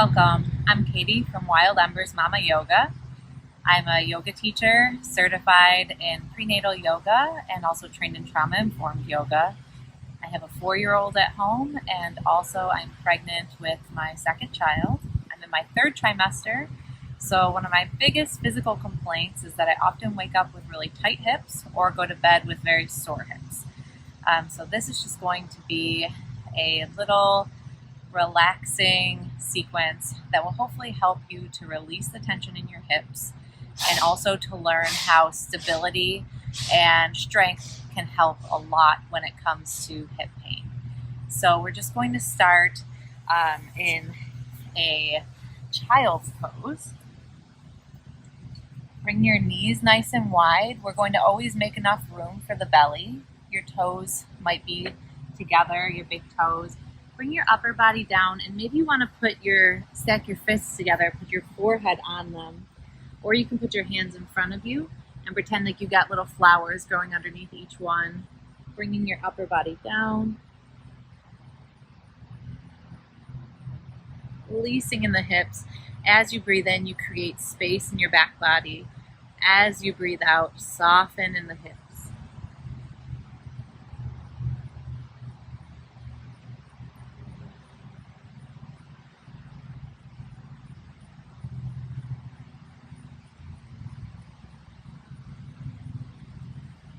Welcome. I'm Caitie from Wild Embers Mama Yoga. I'm a yoga teacher, certified in prenatal yoga, and also trained in trauma-informed yoga. I have a 4-year-old at home, and also I'm pregnant with my second child. I'm in my 3rd trimester, so one of my biggest physical complaints is that I often wake up with really tight hips or go to bed with very sore hips. So this is just going to be a little relaxing sequence that will hopefully help you to release the tension in your hips and also to learn how stability and strength can help a lot when it comes to hip pain. So we're just going to start in a child's pose. Bring your knees nice and wide. We're going to always make enough room for the belly. Your toes might be together, your big toes. Bring your upper body down, and maybe you want to stack your fists together, put your forehead on them, or you can put your hands in front of you and pretend like you got little flowers growing underneath each one. Bringing your upper body down. Releasing in the hips. As you breathe in, you create space in your back body. As you breathe out, soften in the hips.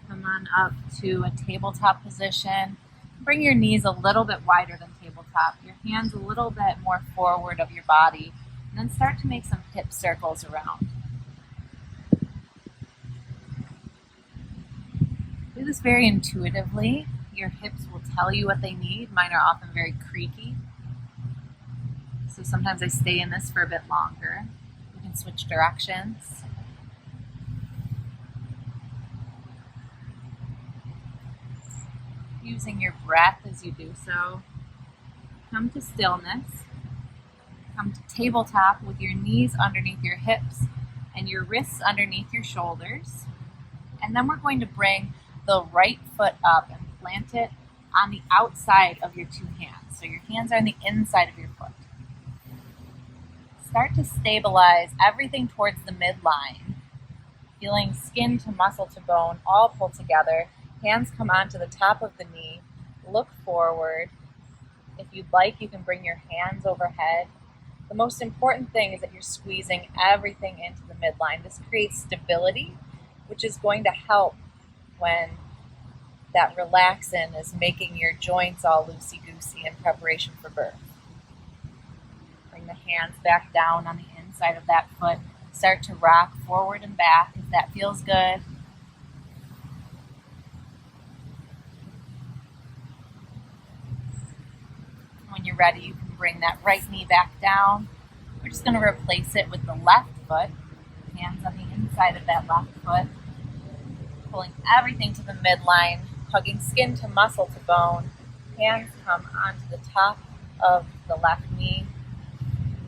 Come on up to a tabletop position. Bring your knees a little bit wider than tabletop. Your hands a little bit more forward of your body. And then start to make some hip circles around. Do this very intuitively. Your hips will tell you what they need. Mine are often very creaky. So sometimes I stay in this for a bit longer. You can switch directions. Using your breath as you do so. Come to stillness. Come to tabletop with your knees underneath your hips and your wrists underneath your shoulders. And then we're going to bring the right foot up and plant it on the outside of your 2 hands. So your hands are on the inside of your foot. Start to stabilize everything towards the midline. Feeling skin to muscle to bone all pulled together. Hands come onto the top of the knee. Look forward. If you'd like, you can bring your hands overhead. The most important thing is that you're squeezing everything into the midline. This creates stability, which is going to help when that relaxin is making your joints all loosey-goosey in preparation for birth. Bring the hands back down on the inside of that foot. Start to rock forward and back if that feels good. When you're ready, you can bring that right knee back down. We're just going to replace it with the left foot. Hands on the inside of that left foot. Pulling everything to the midline, hugging skin to muscle to bone. Hands come onto the top of the left knee.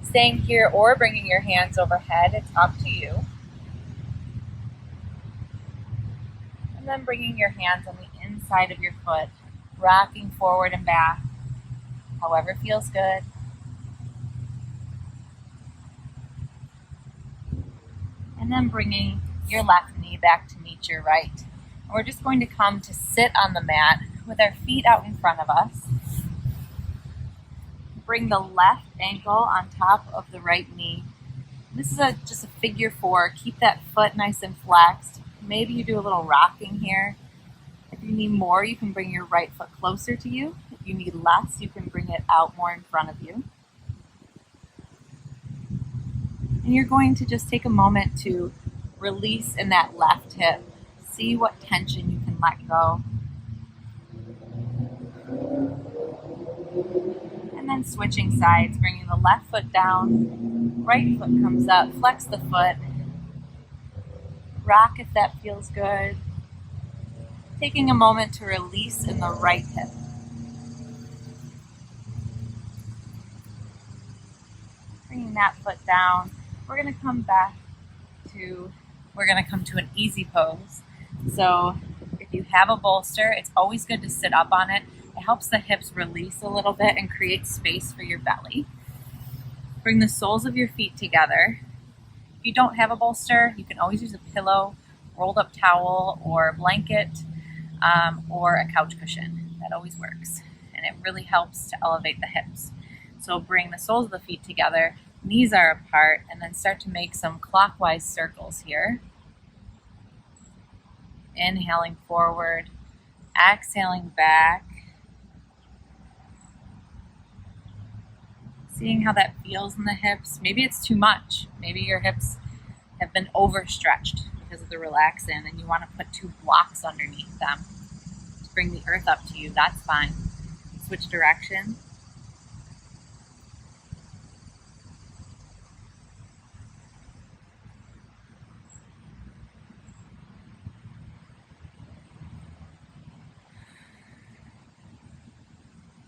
Staying here or bringing your hands overhead, it's up to you. And then bringing your hands on the inside of your foot, rocking forward and back. However feels good. And then bringing your left knee back to meet your right. And we're just going to come to sit on the mat with our feet out in front of us. Bring the left ankle on top of the right knee. This is just a figure 4. Keep that foot nice and flexed. Maybe you do a little rocking here. If you need more, you can bring your right foot closer to you. If you need less, you can bring it out more in front of you. And you're going to just take a moment to release in that left hip. See what tension you can let go. And then switching sides, bringing the left foot down, right foot comes up, flex the foot. Rock if that feels good. Taking a moment to release in the right hip. Bringing that foot down. We're going to come to an easy pose. So if you have a bolster, it's always good to sit up on it. It helps the hips release a little bit and create space for your belly. Bring the soles of your feet together. If you don't have a bolster, you can always use a pillow, rolled up towel, or blanket, or a couch cushion. That always works. And it really helps to elevate the hips. So bring the soles of the feet together, knees are apart, and then start to make some clockwise circles here. Inhaling forward, exhaling back. Seeing how that feels in the hips. Maybe it's too much. Maybe your hips have been overstretched because of the relaxin and you want to put 2 blocks underneath them to bring the earth up to you. That's fine. Switch direction.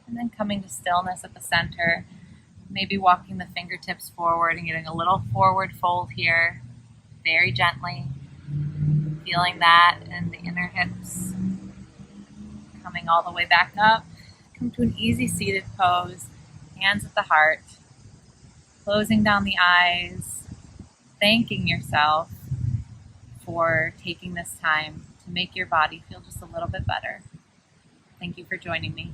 And then coming to stillness at the center. Maybe walking the fingertips forward and getting a little forward fold here, very gently. Feeling that in the inner hips. Coming all the way back up. Come to an easy seated pose, hands at the heart. Closing down the eyes, thanking yourself for taking this time to make your body feel just a little bit better. Thank you for joining me.